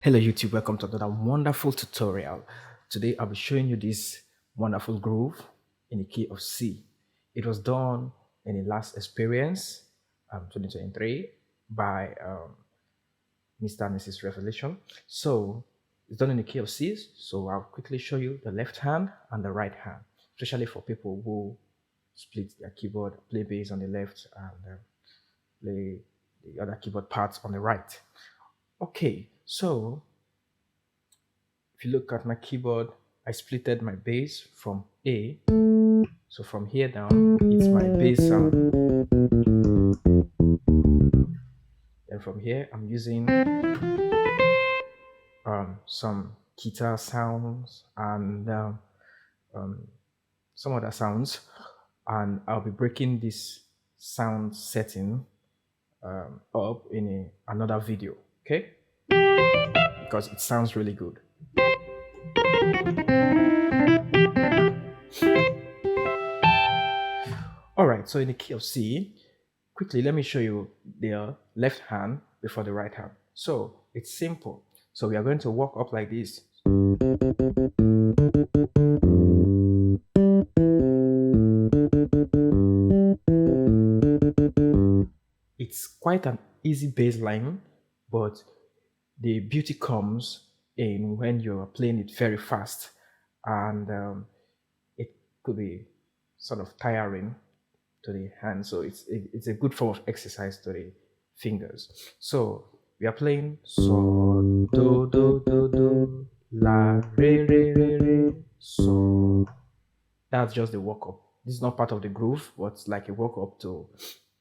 Hello YouTube, welcome to another wonderful tutorial. Today I'll be showing you this wonderful groove in the key of C. It was done in the last experience, 2023, by Mr. and Mrs. Revelation. So it's done in the key of C, so I'll quickly show you the left hand and the right hand, especially for people who split their keyboard, play bass on the left and play the other keyboard parts on the right. Okay, so if you look at my keyboard, I splitted my bass from A. So from here down, it's my bass sound. And from here, I'm using some guitar sounds and um, some other sounds. And I'll be breaking this sound setting up in another video, okay? Because it sounds really good. All right, so in the key of C, quickly let me show you the left hand before the right hand. So it's simple. So we are going to walk up like this. It's quite an easy bass line, but the beauty comes in when you're playing it very fast, and it could be sort of tiring to the hand. So it's a good form of exercise to the fingers. So we are playing so do do do do la re re re re so. That's just the walk up. This is not part of the groove, but it's like a walk up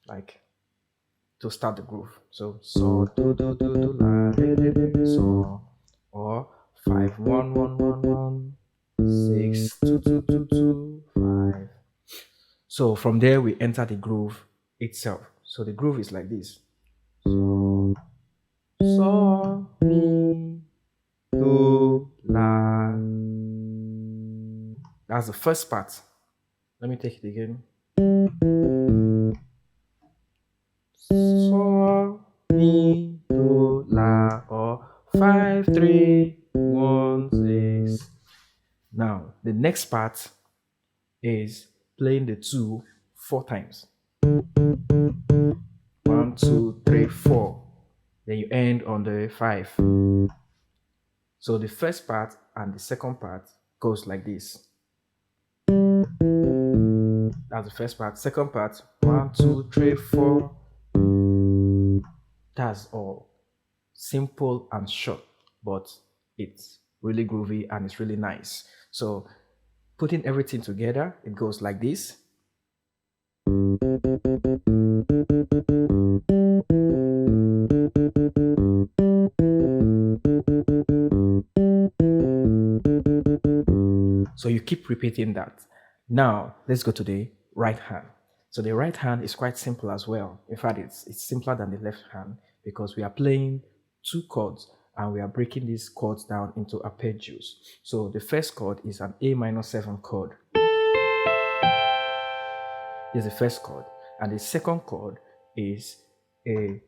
like to start the groove. So do do do do la re re re re so, or 5 1 1 1 1 6 2 2 2 2 5. So from there we enter the groove itself. So the groove is like this. So mi do la. That's the first part. Let me take it again. So mi do la, or 5 3 1 6. Now the next part is playing the 2 4 times. 1 2 3 4. Then you end on the 5. So the first part and the second part goes like this. That's the first part. Second part, 1 2 3 4. That's all. Simple and short, but it's really groovy and it's really nice. So putting everything together, it goes like this. So you keep repeating that. Now let's go to the right hand. So the right hand is quite simple as well. In fact, it's simpler than the left hand because we are playing 2 chords and we are breaking these chords down into arpeggios. So the first chord is an A minor 7 chord. This is the first chord. And the second chord is a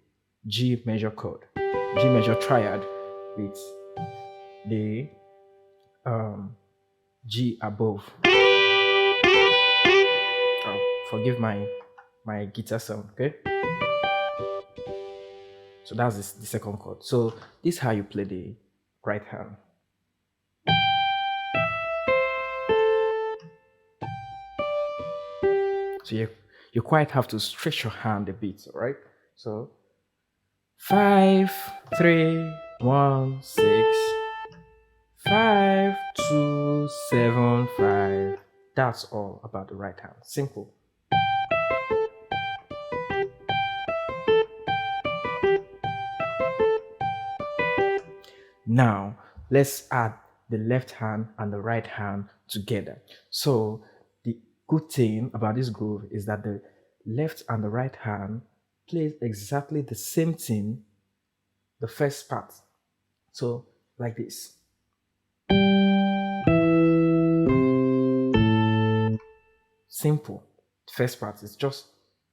G major chord, G major triad with the G above. Oh, forgive my guitar sound, okay? So that's the second chord. So this is how you play the right hand. So you quite have to stretch your hand a bit, all right? So 5 3 1 6 5 2 7 5. That's all about the right hand. Simple. Now let's add the left hand and the right hand together. So the good thing about this groove is that the left and the right hand plays exactly the same thing, the first part. So like this. Simple. The first part is just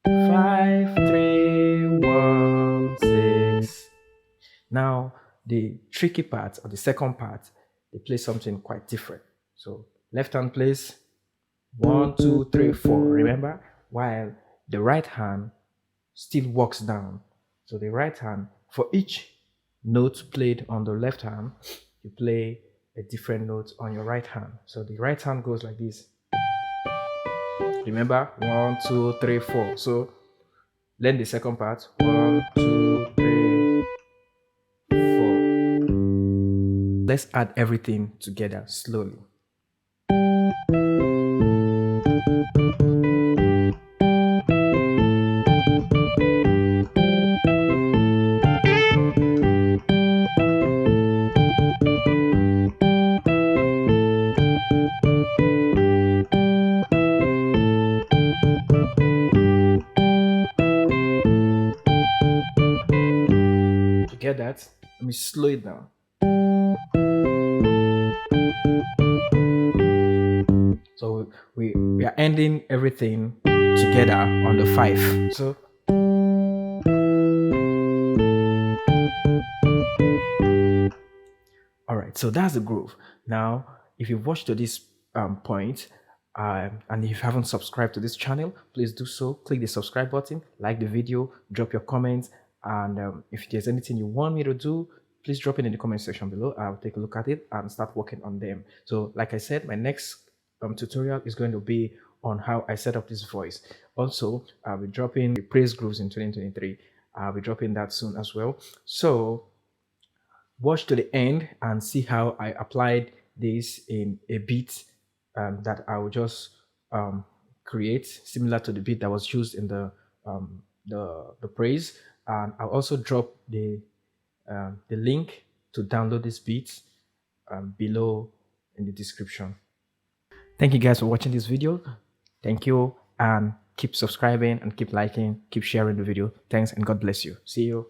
5 3 1 6. Now the tricky part or the second part, they play something quite different. So left hand plays 1, 2, 3, 4. Remember, while the right hand still walks down. So the right hand, for each note played on the left hand, you play a different note on your right hand. So the right hand goes like this. Remember, 1, 2, 3, 4. So learn the second part. 1, 2, 3, 4. Let's add everything together slowly. Get that? Let me slow it down. So we are ending everything together on the 5. So all right, so that's the groove. Now, if you've watched to this point, and if you haven't subscribed to this channel, please do so. Click the subscribe button, like the video, drop your comments, and if there's anything you want me to do, please drop it in the comment section below. I'll take a look at it and start working on them. So like I said, my next tutorial is going to be on how I set up this voice. Also, I'll be dropping the praise grooves in 2023. I'll be dropping that soon as well. So watch to the end and see how I applied this in a beat that I will just create, similar to the beat that was used in the praise. And I'll also drop the link to download this beat below in the description. Thank you guys for watching this video. Thank you, and keep subscribing and keep liking, keep sharing the video. Thanks, and God bless you. See you.